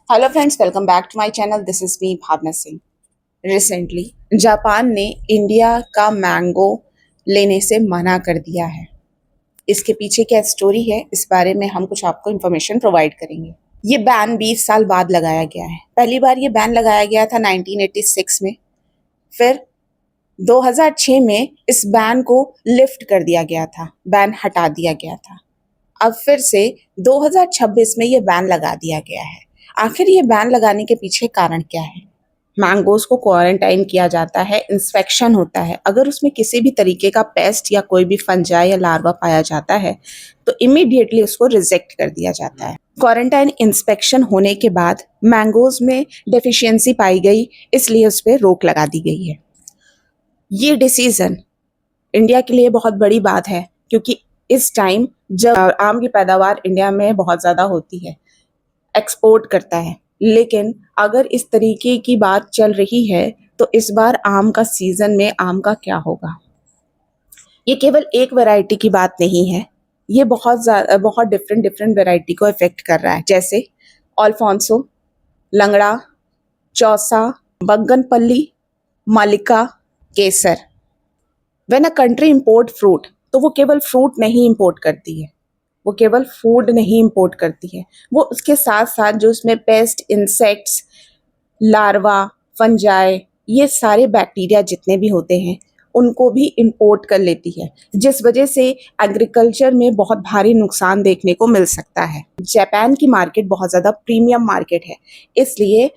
Hello friends, welcome back to my channel. This is me Bhavna Singh. Recently Japan ने India का mango लेने से मना कर दिया है। इसके पीछे क्या स्टोरी है, इस बारे में हम कुछ आपको इन्फॉर्मेशन प्रोवाइड करेंगे। ये बैन 20 साल बाद लगाया गया है। पहली बार ये बैन लगाया गया था 1986 में। फिर 2006 में इस बैन को लिफ्ट कर दिया गया था, बैन हटा दिया गया था। अब फिर से 2026 में ये बैन लगा दिया गया है। आखिर ये बैन लगाने के पीछे कारण क्या है? मैंगोज को क्वारंटाइन किया जाता है, इंस्पेक्शन होता है। अगर उसमें किसी भी तरीके का पेस्ट या कोई भी फंजाई या लार्वा पाया जाता है तो इमीडिएटली उसको रिजेक्ट कर दिया जाता है। क्वारंटाइन इंस्पेक्शन होने के बाद मैंगोज में डेफिशिएंसी पाई गई, इसलिए उस पर रोक लगा दी गई है। ये डिसीजन इंडिया के लिए बहुत बड़ी बात है, क्योंकि इस टाइम जब आम की पैदावार इंडिया में बहुत ज़्यादा होती है, एक्सपोर्ट करता है। लेकिन अगर इस तरीके की बात चल रही है तो इस बार आम का सीजन में आम का क्या होगा? ये केवल एक वैरायटी की बात नहीं है, ये बहुत डिफरेंट वैरायटी को इफेक्ट कर रहा है, जैसे Alphonso, Langra, Chausa, Banganapalli, Mallika, Kesar. When a country import fruit, तो वो केवल फ्रूट नहीं इंपोर्ट करती है, वो केवल फूड नहीं इंपोर्ट करती है, वो उसके साथ साथ जो उसमें पेस्ट, इंसेक्ट्स, लार्वा, फंजाई, ये सारे बैक्टीरिया जितने भी होते हैं उनको भी इंपोर्ट कर लेती है, जिस वजह से एग्रीकल्चर में बहुत भारी नुकसान देखने को मिल सकता है। जापान की मार्केट बहुत ज़्यादा प्रीमियम मार्केट है, इसलिए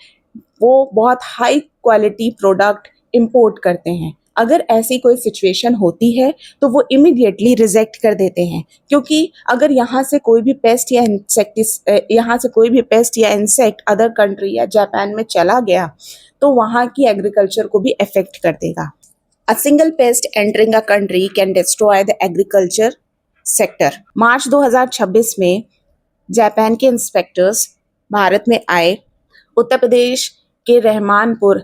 वो बहुत हाई क्वालिटी प्रोडक्ट इंपोर्ट करते हैं। अगर ऐसी कोई सिचुएशन होती है तो वो इमीडिएटली रिजेक्ट कर देते हैं, क्योंकि अगर यहाँ से कोई भी पेस्ट या इंसेक्ट अदर कंट्री या जापान में चला गया तो वहाँ की एग्रीकल्चर को भी अफेक्ट कर देगा। A single pest entering a country can destroy the agriculture sector. March 2026 में जापान के इंस्पेक्टर्स भारत में आए। उत्तर प्रदेश के रहमानपुर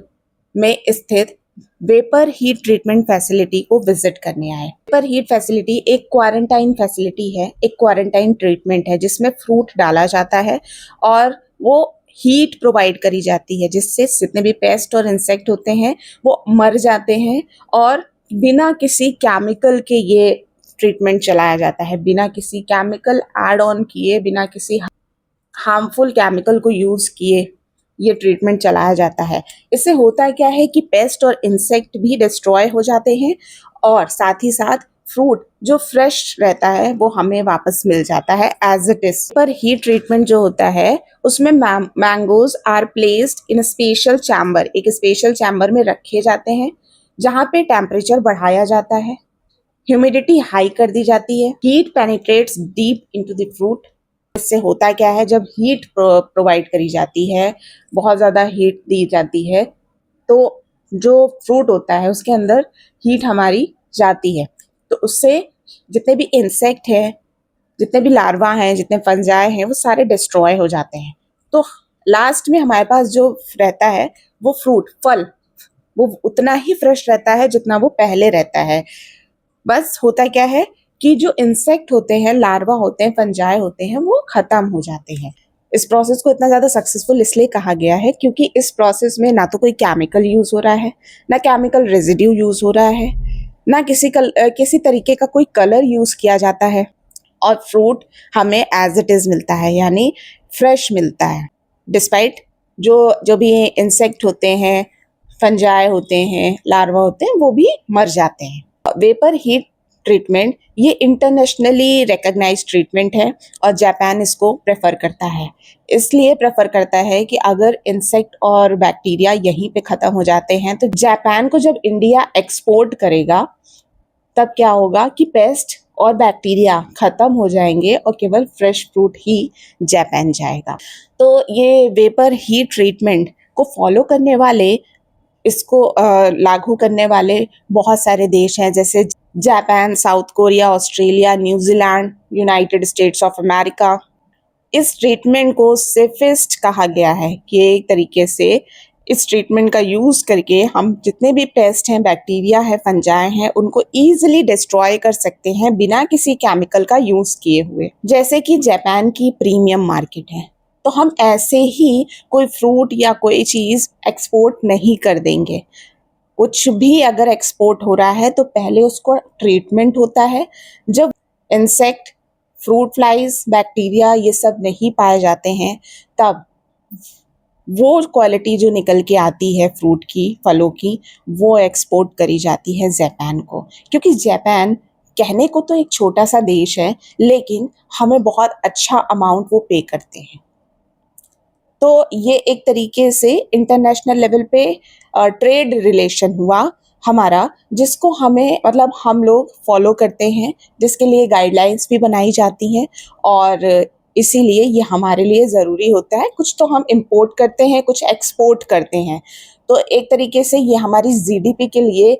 में स्थित वेपर हीट ट्रीटमेंट फैसिलिटी को विजिट करने आए। वेपर हीट फैसिलिटी एक क्वारंटाइन फैसिलिटी है, एक क्वारंटाइन ट्रीटमेंट है जिसमें फ्रूट डाला जाता है और वो हीट प्रोवाइड करी जाती है, जिससे जितने भी पेस्ट और इंसेक्ट होते हैं वो मर जाते हैं। और बिना किसी केमिकल के ये ट्रीटमेंट चलाया जाता है, बिना किसी केमिकल ऐड ऑन किए, बिना किसी हार्मफुल केमिकल को यूज़ किए ये ट्रीटमेंट चलाया जाता है। इससे होता क्या है कि पेस्ट और इंसेक्ट भी डिस्ट्रॉय हो जाते हैं और साथ ही साथ फ्रूट जो फ्रेश रहता है वो हमें वापस मिल जाता है एज इट इज। पर हीट ट्रीटमेंट जो होता है उसमें mangoes are placed in special chamber, एक स्पेशल चैम्बर में रखे जाते हैं जहाँ पे टेम्परेचर बढ़ाया जाता है, ह्यूमिडिटी हाई कर दी जाती है, heat penetrates deep into the fruit. इससे होता क्या है, जब हीट प्रोवाइड करी जाती है, बहुत ज़्यादा हीट दी जाती है, तो जो फ्रूट होता है उसके अंदर हीट हमारी जाती है, तो उससे जितने भी इंसेक्ट हैं, जितने भी लार्वा हैं, जितने फंजाई हैं, वो सारे डिस्ट्रॉय हो जाते हैं। तो लास्ट में हमारे पास जो रहता है वो फ्रूट, फल, वो उतना ही फ्रेश रहता है जितना वो पहले रहता है। बस होता क्या है कि जो इंसेक्ट होते हैं, लार्वा होते हैं, फंजाई होते हैं, वो खत्म हो जाते हैं। इस प्रोसेस को इतना ज़्यादा सक्सेसफुल इसलिए कहा गया है क्योंकि इस प्रोसेस में ना तो कोई केमिकल यूज़ हो रहा है, ना केमिकल रेजिड्यू यूज़ हो रहा है, ना किसी तरीके का कोई कलर यूज़ किया जाता है, और फ्रूट हमें एज इट इज़ मिलता है, यानी फ्रेश मिलता है। डिस्पाइट जो भी इंसेक्ट होते हैं, फंजाई होते हैं, लार्वा होते हैं, वो भी मर जाते हैं। वेपर हीट ट्रीटमेंट ये इंटरनेशनली रिकॉग्नाइज्ड ट्रीटमेंट है और जापान इसको प्रेफर करता है। इसलिए प्रेफर करता है कि अगर इंसेक्ट और बैक्टीरिया यहीं पे ख़त्म हो जाते हैं तो जापान को जब इंडिया एक्सपोर्ट करेगा तब क्या होगा कि पेस्ट और बैक्टीरिया ख़त्म हो जाएंगे और केवल फ्रेश फ्रूट ही जापान जाएगा। तो ये वेपर हीट ट्रीटमेंट को फॉलो करने वाले, इसको लागू करने वाले बहुत सारे देश हैं, जैसे Japan, south Korea, Australia, New Zealand, United states of America. इस ट्रीटमेंट को सेफेस्ट कहा गया है कि एक तरीके से इस ट्रीटमेंट का यूज़ करके हम जितने भी पेस्ट हैं, बैक्टीरिया है, फंजाई हैं, उनको ईजिली डिस्ट्रॉय कर सकते हैं बिना किसी केमिकल का यूज़ किए हुए। जैसे कि जापान की प्रीमियम मार्केट है, तो हम ऐसे ही कोई फ्रूट या कोई चीज़ एक्सपोर्ट नहीं कर देंगे। कुछ भी अगर एक्सपोर्ट हो रहा है तो पहले उसको ट्रीटमेंट होता है। जब इंसेक्ट, फ्रूट फ्लाइज, बैक्टीरिया ये सब नहीं पाए जाते हैं, तब वो क्वालिटी जो निकल के आती है फ्रूट की, फलों की, वो एक्सपोर्ट करी जाती है जापान को। क्योंकि जापान कहने को तो एक छोटा सा देश है, लेकिन हमें बहुत अच्छा अमाउंट वो पे करते हैं। तो ये एक तरीके से इंटरनेशनल लेवल पे ट्रेड रिलेशन हुआ हमारा, जिसको हमें मतलब हम लोग फॉलो करते हैं, जिसके लिए गाइडलाइंस भी बनाई जाती हैं और इसीलिए ये हमारे लिए ज़रूरी होता है। कुछ तो हम इंपोर्ट करते हैं, कुछ एक्सपोर्ट करते हैं, तो एक तरीके से ये हमारी जीडीपी के लिए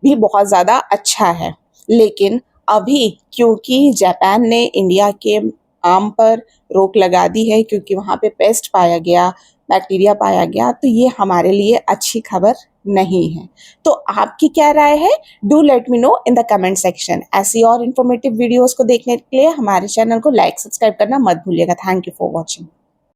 भी बहुत ज़्यादा अच्छा है। लेकिन अभी क्योंकि जापान ने इंडिया के आम पर रोक लगा दी है, क्योंकि वहाँ पे पेस्ट पाया गया, बैक्टीरिया पाया गया, तो ये हमारे लिए अच्छी खबर नहीं है। तो आपकी क्या राय है? Do let me know in the comment section. ऐसी और इन्फॉर्मेटिव वीडियोस को देखने के लिए हमारे चैनल को लाइक, सब्सक्राइब करना मत भूलिएगा। Thank you for watching.